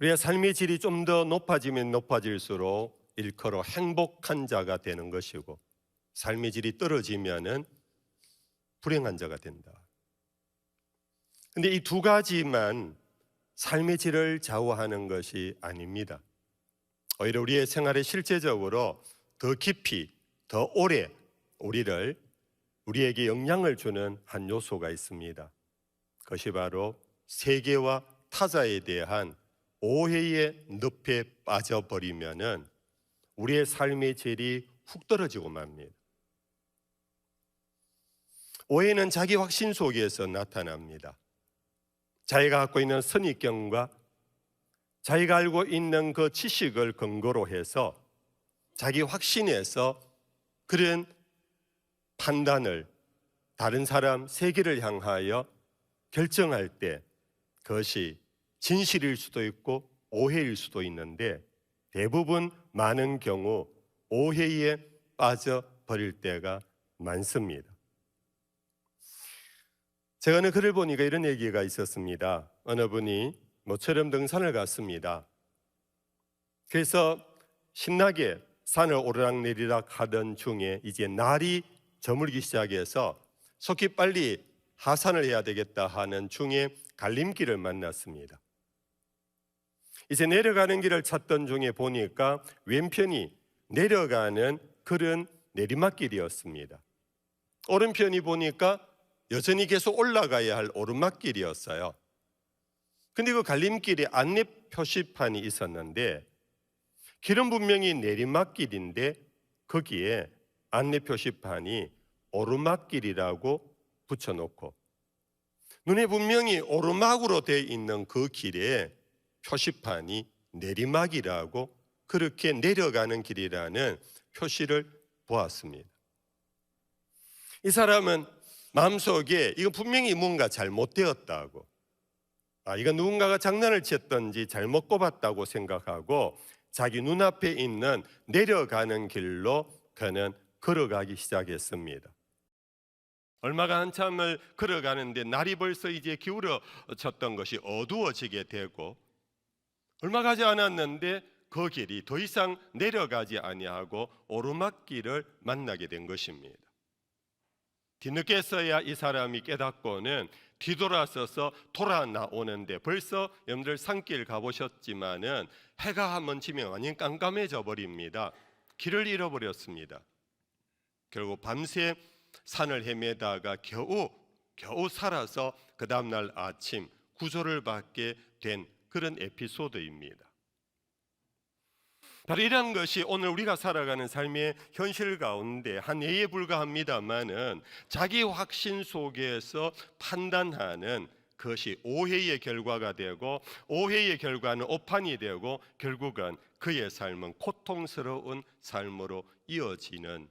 우리의 삶의 질이 좀 더 높아지면 높아질수록 일컬어 행복한 자가 되는 것이고, 삶의 질이 떨어지면은 불행한 자가 된다. 근데 이 두 가지만 삶의 질을 좌우하는 것이 아닙니다. 오히려 우리의 생활에 실제적으로 더 깊이, 더 오래 우리에게 영향을 주는 한 요소가 있습니다. 그것이 바로 세계와 타자에 대한 오해의 늪에 빠져버리면은 우리의 삶의 질이 훅 떨어지고 맙니다. 오해는 자기 확신 속에서 나타납니다. 자기가 갖고 있는 선입견과 자기가 알고 있는 그 지식을 근거로 해서 자기 확신에서 그런 판단을 다른 사람, 세계를 향하여 결정할 때 그것이 진실일 수도 있고 오해일 수도 있는데, 대부분 많은 경우 오해에 빠져버릴 때가 많습니다. 제가 어느 글을 보니까 이런 얘기가 있었습니다. 어느 분이 모처럼 등산을 갔습니다. 그래서 신나게 산을 오르락내리락 하던 중에 이제 날이 저물기 시작해서 속히 빨리 하산을 해야 되겠다 하는 중에 갈림길을 만났습니다. 이제 내려가는 길을 찾던 중에 보니까 왼편이 내려가는 그런 내리막길이었습니다. 오른편이 보니까 여전히 계속 올라가야 할 오르막길이었어요. 근데 그 갈림길에 안내 표시판이 있었는데, 길은 분명히 내리막길인데 거기에 안내 표시판이 오르막길이라고 붙여놓고, 눈에 분명히 오르막으로 되어 있는 그 길에 표시판이 내리막이라고, 그렇게 내려가는 길이라는 표시를 보았습니다. 이 사람은 마음속에 이거 분명히 뭔가 잘못되었다고, 이건 누군가가 장난을 쳤던지 잘못 꼽았다고 생각하고 자기 눈앞에 있는 내려가는 길로 그는 걸어가기 시작했습니다. 얼마가 한참을 걸어가는데 날이 벌써 이제 기울어졌던 것이 어두워지게 되고, 얼마 가지 않았는데 그 길이 더 이상 내려가지 아니하고 오르막길을 만나게 된 것입니다. 뒤늦게서야 이 사람이 깨닫고는 뒤돌아서서 돌아 나오는데, 벌써 여러분들 산길 가보셨지만은 해가 한번 지면 완전 깜깜해져 버립니다. 길을 잃어버렸습니다. 결국 밤새 산을 헤매다가 겨우 살아서 그 다음날 아침 구조를 받게 된 그런 에피소드입니다. 바로 이런 것이 오늘 우리가 살아가는 삶의 현실 가운데 한 예에 불과합니다만은, 자기 확신 속에서 판단하는 그것이 오해의 결과가 되고, 오해의 결과는 오판이 되고, 결국은 그의 삶은 고통스러운 삶으로 이어지는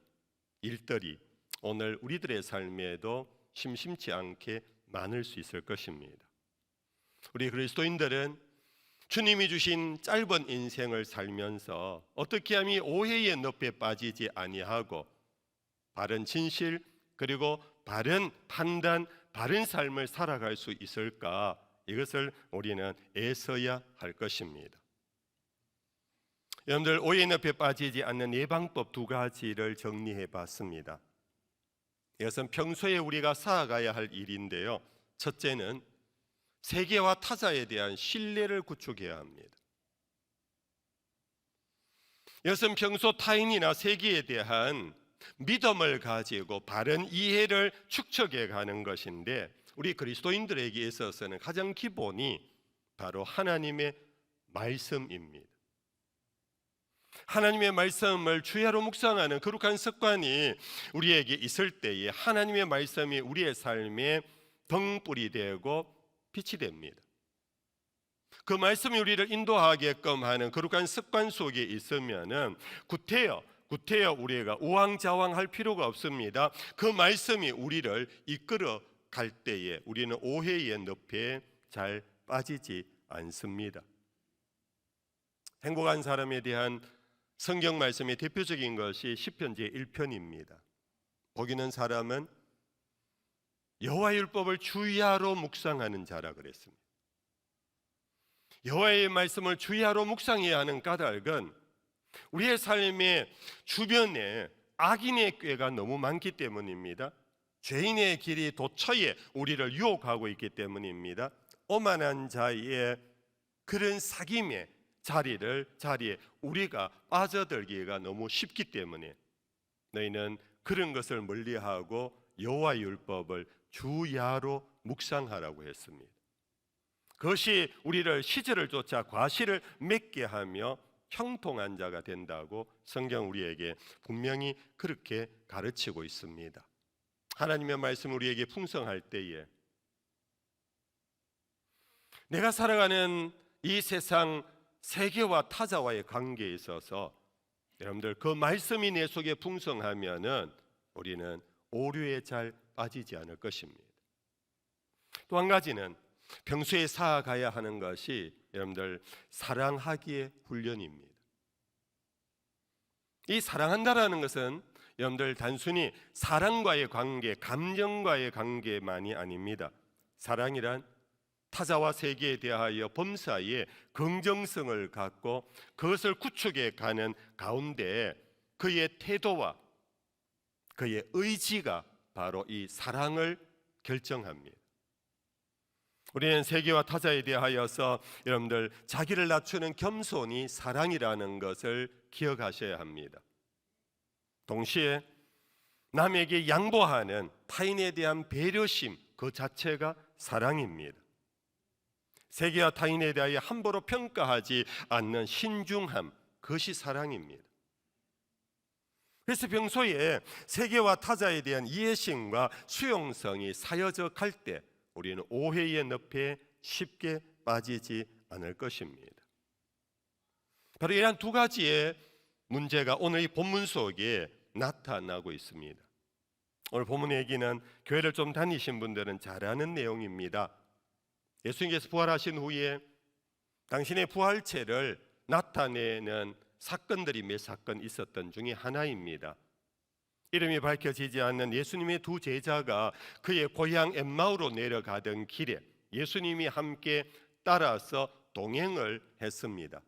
일들이 오늘 우리들의 삶에도 심심치 않게 많을 수 있을 것입니다. 우리 그리스도인들은 주님이 주신 짧은 인생을 살면서 어떻게 하면 이 오해의 늪에 빠지지 아니하고 바른 진실, 그리고 바른 판단, 바른 삶을 살아갈 수 있을까, 이것을 우리는 애써야 할 것입니다. 여러분들, 오해의 늪에 빠지지 않는 예방법 두 가지를 정리해 봤습니다. 이것은 평소에 우리가 쌓아가야 할 일인데요. 첫째는 세계와 타자에 대한 신뢰를 구축해야 합니다. 이것은 평소 타인이나 세계에 대한 믿음을 가지고 바른 이해를 축적해 가는 것인데, 우리 그리스도인들에게 있어서는 가장 기본이 바로 하나님의 말씀입니다. 하나님의 말씀을 주야로 묵상하는 거룩한 습관이 우리에게 있을 때에 하나님의 말씀이 우리의 삶에 등불이 되고 빛이 됩니다. 그 말씀이 우리를 인도하게끔 하는 거룩한 습관 속에 있으면은 구태여 우리가 우왕좌왕할 필요가 없습니다. 그 말씀이 우리를 이끌어 갈 때에 우리는 오해의 늪에 잘 빠지지 않습니다. 행복한 사람에 대한 성경 말씀의 대표적인 것이 시편 제1편입니다. 복 있는 사람은 여호와의 율법을 주야로 묵상하는 자라 그랬습니다. 여호와의 말씀을 주야로 묵상해야 하는 까닭은 우리의 삶의 주변에 악인의 꾀가 너무 많기 때문입니다. 죄인의 길이 도처에 우리를 유혹하고 있기 때문입니다. 오만한 자의 그런 사귐의 자리에 우리가 빠져들기가 너무 쉽기 때문에 너희는 그런 것을 멀리하고 여호와의 율법을 주야로 묵상하라고 했습니다. 그것이 우리를 시절을 쫓아 과실을 맺게 하며 형통한 자가 된다고 성경 우리에게 분명히 그렇게 가르치고 있습니다. 하나님의 말씀 우리에게 풍성할 때에 내가 살아가는 이 세상 세계와 타자와의 관계에 있어서 여러분들 그 말씀이 내 속에 풍성하면은 우리는 오류에 잘 빠지지 않을 것입니다. 또 한 가지는 평소에 쌓아가야 하는 것이 여러분들 사랑하기의 훈련입니다. 이 사랑한다라는 것은 여러분들 단순히 사랑과의 관계, 감정과의 관계만이 아닙니다. 사랑이란 타자와 세계에 대하여 범사에 긍정성을 갖고 그것을 구축해 가는 가운데 그의 태도와 그의 의지가 바로 이 사랑을 결정합니다. 우리는 세계와 타자에 대하여서 여러분들 자기를 낮추는 겸손이 사랑이라는 것을 기억하셔야 합니다. 동시에 남에게 양보하는 타인에 대한 배려심 그 자체가 사랑입니다. 세계와 타인에 대하여 함부로 평가하지 않는 신중함 그것이 사랑입니다. 그래서 평소에 세계와 타자에 대한 이해심과 수용성이 사여져 갈 때 우리는 오해의 늪에 쉽게 빠지지 않을 것입니다. 바로 이러한 두 가지의 문제가 오늘 이 본문 속에 나타나고 있습니다. 오늘 본문 얘기는 교회를 좀 다니신 분들은 잘 아는 내용입니다. 예수님께서 부활하신 후에 당신의 부활체를 나타내는 사건들이 몇 사건 있었던 중에 하나입니다. 이름이 밝혀지지 않는 예수님의 두 제자가 그의 고향 엠마오로 내려가던 길에 예수님이 함께 따라서 동행을 했습니다.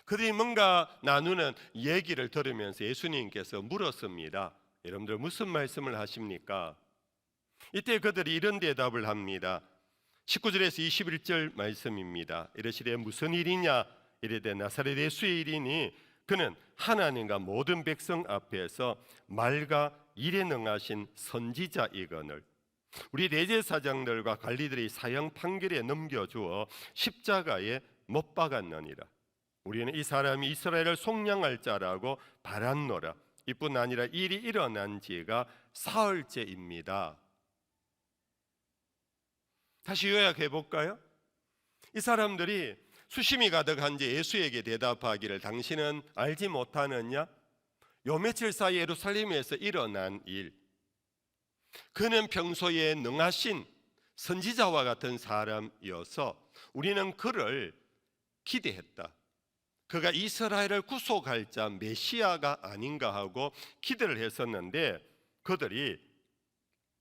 그들이 뭔가 나누는 얘기를 들으면서 예수님께서 물었습니다. 여러분들 무슨 말씀을 하십니까? 이때 그들이 이런 대답을 합니다. 19절에서 21절 말씀입니다. 이르시되 무슨 일이냐? 이르되 나사렛 예수의 일이니 그는 하나님과 모든 백성 앞에서 말과 일에 능하신 선지자이거늘 우리 대제사장들과 관리들의 사형 판결에 넘겨주어 십자가에 못 박았느니라. 우리는 이 사람이 이스라엘을 속량할 자라고 바랐노라. 이뿐 아니라 일이 일어난 지가 사흘째입니다. 다시 요약해 볼까요? 이 사람들이 수심이 가득한 지 예수에게 대답하기를 당신은 알지 못하느냐? 요 며칠 사이 예루살렘에서 일어난 일, 그는 평소에 능하신 선지자와 같은 사람이어서 우리는 그를 기대했다. 그가 이스라엘을 구속할 자 메시아가 아닌가 하고 기대를 했었는데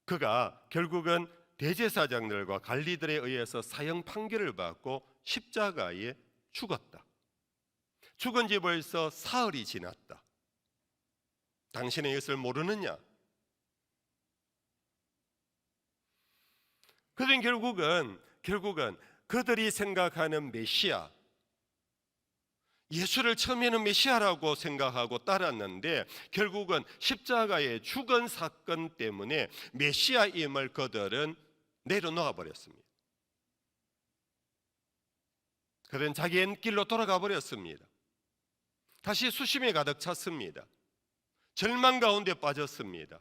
그가 결국은 대제사장들과 관리들에 의해서 사형 판결을 받고 십자가에 죽었다. 죽은 지 벌써 사흘이 지났다. 당신은 이것을 모르느냐? 그들은 결국은 그들이 생각하는 메시아, 예수를 처음에는 메시아라고 생각하고 따랐는데 결국은 십자가에 죽은 사건 때문에 메시아임을 그들은 내려놓아 버렸습니다. 그들은 자기의 길로 돌아가 버렸습니다. 다시 수심에 가득 찼습니다. 절망 가운데 빠졌습니다.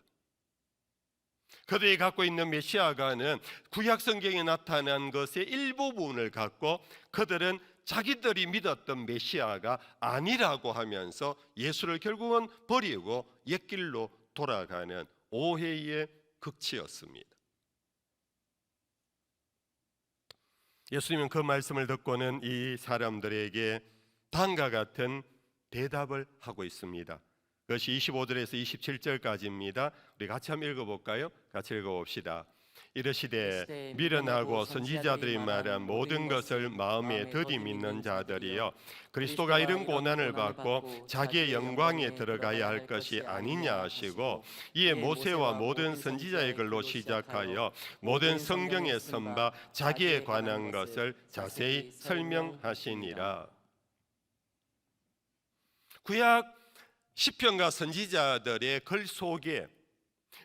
그들이 갖고 있는 메시아가는 구약 성경에 나타난 것의 일부분을 갖고 그들은 자기들이 믿었던 메시아가 아니라고 하면서 예수를 결국은 버리고 옛길로 돌아가는 오해의 극치였습니다. 예수님은 그 말씀을 듣고는 이 사람들에게 다음과 같은 대답을 하고 있습니다. 그것이 25절에서 27절까지입니다. 우리 같이 한번 읽어볼까요? 같이 읽어봅시다. 이르시되 미련하고 선지자들이 말한 모든 것을 마음에 더디 믿는 자들이여 그리스도가 이런 고난을 받고 자기의 영광에 들어가야 할 것이 아니냐 하시고 이에 모세와 모든 선지자의 글로 시작하여 모든 성경에 선바 자기에 관한 것을 자세히 설명하시니라. 구약 시편과 선지자들의 글 속에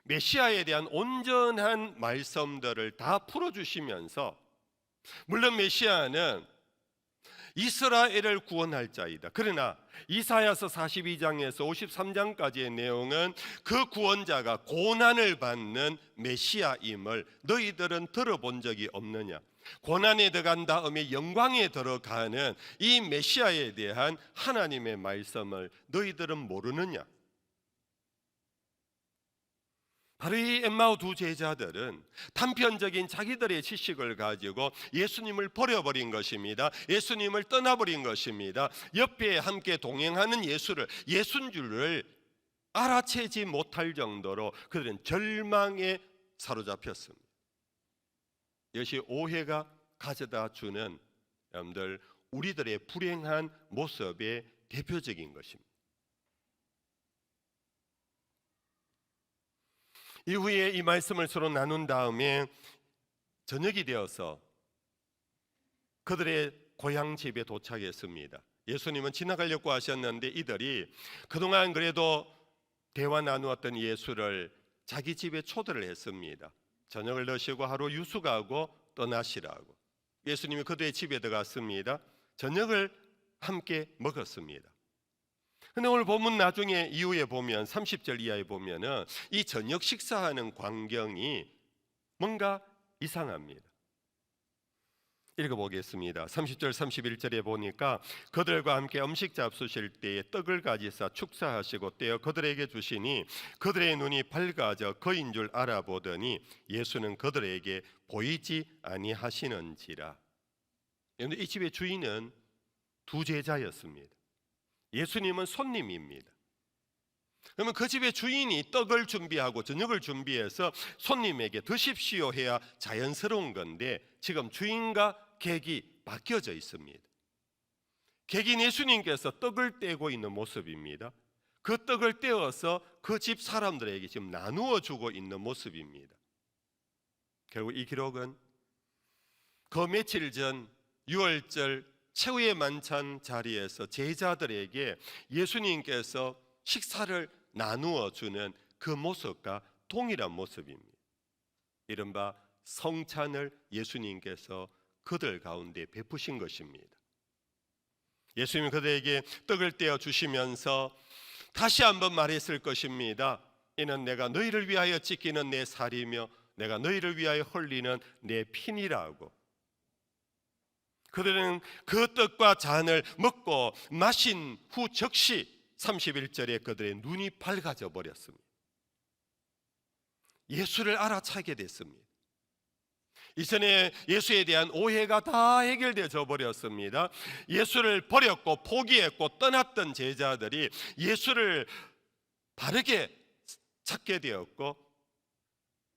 메시아에 대한 온전한 말씀들을 다 풀어주시면서, 물론 메시아는 이스라엘을 구원할 자이다. 그러나 이사야서 42장에서 53장까지의 내용은 그 구원자가 고난을 받는 메시아임을 너희들은 들어본 적이 없느냐? 고난에 들어간 다음에 영광에 들어가는 이 메시아에 대한 하나님의 말씀을 너희들은 모르느냐? 바로 이 엠마오 두 제자들은 단편적인 자기들의 지식을 가지고 예수님을 버려버린 것입니다. 예수님을 떠나버린 것입니다. 옆에 함께 동행하는 예수인 줄을 알아채지 못할 정도로 그들은 절망에 사로잡혔습니다. 이것이 오해가 가져다 주는 여러분들 우리들의 불행한 모습의 대표적인 것입니다. 이후에 이 말씀을 서로 나눈 다음에 저녁이 되어서 그들의 고향 집에 도착했습니다. 예수님은 지나가려고 하셨는데 이들이 그동안 그래도 대화 나누었던 예수를 자기 집에 초대를 했습니다. 저녁을 드시고 하루 유숙하고 떠나시라고. 예수님이 그들의 집에 들어갔습니다. 저녁을 함께 먹었습니다. 근데 오늘 본문 나중에 이후에 보면 30절 이하에 보면은 이 저녁 식사하는 광경이 뭔가 이상합니다. 읽어보겠습니다. 30절 31절에 보니까 그들과 함께 음식 잡수실 때에 떡을 가지사 축사하시고 떼어 그들에게 주시니 그들의 눈이 밝아져 그인 줄 알아보더니 예수는 그들에게 보이지 아니하시는지라. 그런데 이 집의 주인은 두 제자였습니다. 예수님은 손님입니다. 그러면 그 집의 주인이 떡을 준비하고 저녁을 준비해서 손님에게 드십시오 해야 자연스러운 건데 지금 주인과 객이 바뀌어져 있습니다. 객인 예수님께서 떡을 떼고 있는 모습입니다. 그 떡을 떼어서 그 집 사람들에게 지금 나누어 주고 있는 모습입니다. 결국 이 기록은 그 며칠 전 6월절 최후의 만찬 자리에서 제자들에게 예수님께서 식사를 나누어 주는 그 모습과 동일한 모습입니다. 이른바 성찬을 예수님께서 그들 가운데 베푸신 것입니다. 예수님이 그들에게 떡을 떼어 주시면서 다시 한번 말했을 것입니다. 이는 내가 너희를 위하여 찢기는 내 살이며 내가 너희를 위하여 흘리는 내 피니라고. 그들은 그 떡과 잔을 먹고 마신 후 즉시 31절에 그들의 눈이 밝아져 버렸습니다. 예수를 알아차게 됐습니다. 이전에 예수에 대한 오해가 다 해결되어 버렸습니다. 예수를 버렸고 포기했고 떠났던 제자들이 예수를 바르게 찾게 되었고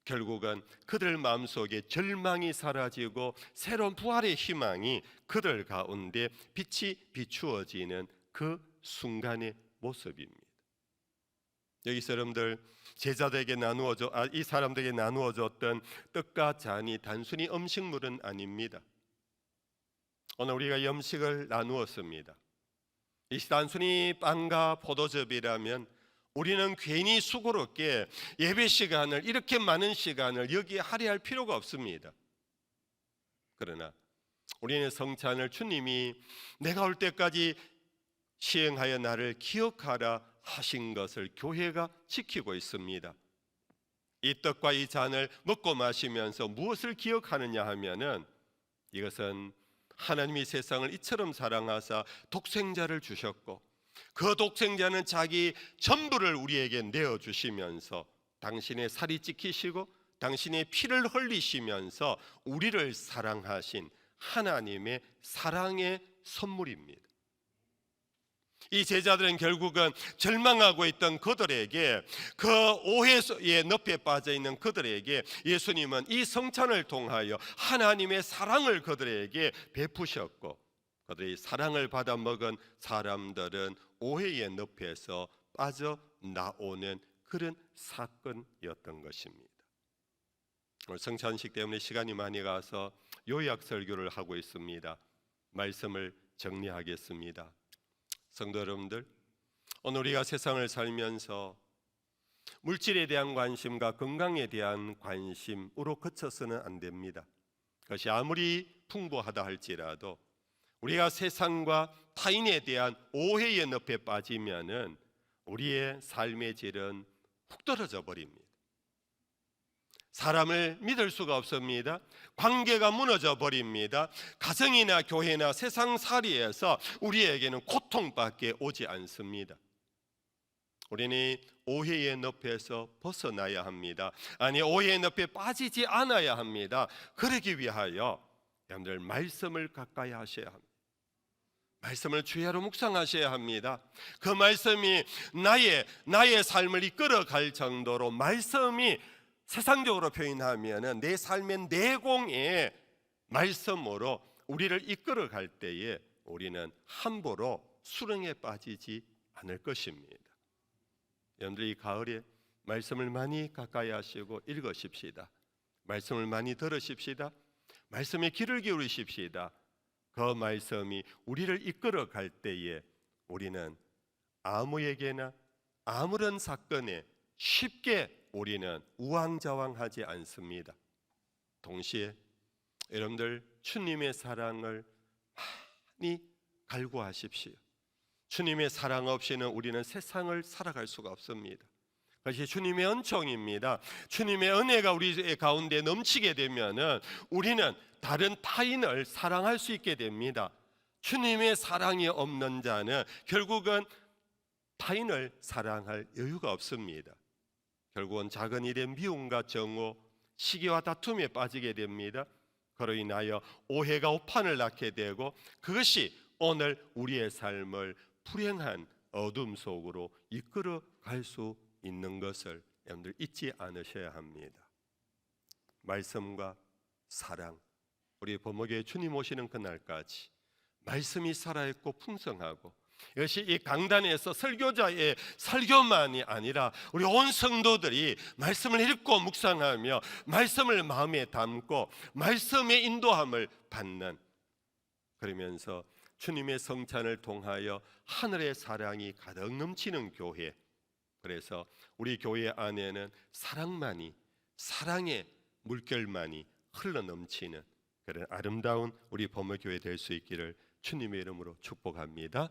결국은 그들 마음속에 절망이 사라지고 새로운 부활의 희망이 그들 가운데 빛이 비추어지는 그 순간의 모습입니다. 여기서 여러분들 제자들에게 이 사람들에게 나누어졌던 떡과 잔이 단순히 음식물은 아닙니다. 오늘 우리가 이 음식을 나누었습니다. 이것이 단순히 빵과 포도즙이라면 우리는 괜히 수고롭게 예배 시간을 이렇게 많은 시간을 여기에 할애할 필요가 없습니다. 그러나 우리는 성찬을 주님이 내가 올 때까지 시행하여 나를 기억하라 하신 것을 교회가 지키고 있습니다. 이 떡과 이 잔을 먹고 마시면서 무엇을 기억하느냐 하면은 이것은 하나님이 세상을 이처럼 사랑하사 독생자를 주셨고 그 독생자는 자기 전부를 우리에게 내어주시면서 당신의 살이 찢기시고 당신의 피를 흘리시면서 우리를 사랑하신 하나님의 사랑의 선물입니다. 이 제자들은 결국은 절망하고 있던 그들에게, 그 오해의 늪에 빠져 있는 그들에게 예수님은 이 성찬을 통하여 하나님의 사랑을 그들에게 베푸셨고, 그들이 사랑을 받아 먹은 사람들은 오해의 늪에서 빠져나오는 그런 사건이었던 것입니다. 오늘 성찬식 때문에 시간이 많이 가서 요약 설교를 하고 있습니다. 말씀을 정리하겠습니다. 성도 여러분들, 오늘 우리가 세상을 살면서 물질에 대한 관심과 건강에 대한 관심으로 그쳐서는 안 됩니다. 그것이 아무리 풍부하다 할지라도 우리가 세상과 타인에 대한 오해의 늪에 빠지면은 우리의 삶의 질은 훅 떨어져 버립니다. 사람을 믿을 수가 없습니다. 관계가 무너져 버립니다. 가정이나 교회나 세상살이에서 우리에게는 고통밖에 오지 않습니다. 우리는 오해의 늪에서 벗어나야 합니다. 아니, 오해의 늪에 빠지지 않아야 합니다. 그러기 위하여 여러분들 말씀을 가까이 하셔야 합니다. 말씀을 주야로 묵상하셔야 합니다. 그 말씀이 나의 삶을 이끌어갈 정도로, 말씀이 세상적으로 표현하면 내 삶의 내공의 말씀으로 우리를 이끌어갈 때에 우리는 함부로 수렁에 빠지지 않을 것입니다. 여러분들, 이 가을에 말씀을 많이 가까이 하시고 읽으십시다. 말씀을 많이 들으십시다. 말씀에 귀를 기울이십시다. 그 말씀이 우리를 이끌어갈 때에 우리는 아무에게나 아무런 사건에 쉽게 우리는 우왕좌왕하지 않습니다. 동시에 여러분들, 주님의 사랑을 많이 갈구하십시오. 주님의 사랑 없이는 우리는 세상을 살아갈 수가 없습니다. 그것이 주님의 은총입니다. 주님의 은혜가 우리 가운데 넘치게 되면은 우리는 다른 타인을 사랑할 수 있게 됩니다. 주님의 사랑이 없는 자는 결국은 타인을 사랑할 여유가 없습니다. 결국은 작은 일에 미움과 정오, 시기와 다툼에 빠지게 됩니다. 그로 인하여 오해가 오판을 낳게 되고, 그것이 오늘 우리의 삶을 불행한 어둠 속으로 이끌어 갈 수 있는 것을 여러분들 잊지 않으셔야 합니다. 말씀과 사랑, 우리 범목에 주님 오시는 그날까지 말씀이 살아있고 풍성하고, 이것이 이 강단에서 설교자의 설교만이 아니라 우리 온 성도들이 말씀을 읽고 묵상하며 말씀을 마음에 담고 말씀의 인도함을 받는, 그러면서 주님의 성찬을 통하여 하늘의 사랑이 가득 넘치는 교회, 그래서 우리 교회 안에는 사랑만이, 사랑의 물결만이 흘러넘치는 그런 아름다운 우리 범목교회 될 수 있기를 주님의 이름으로 축복합니다.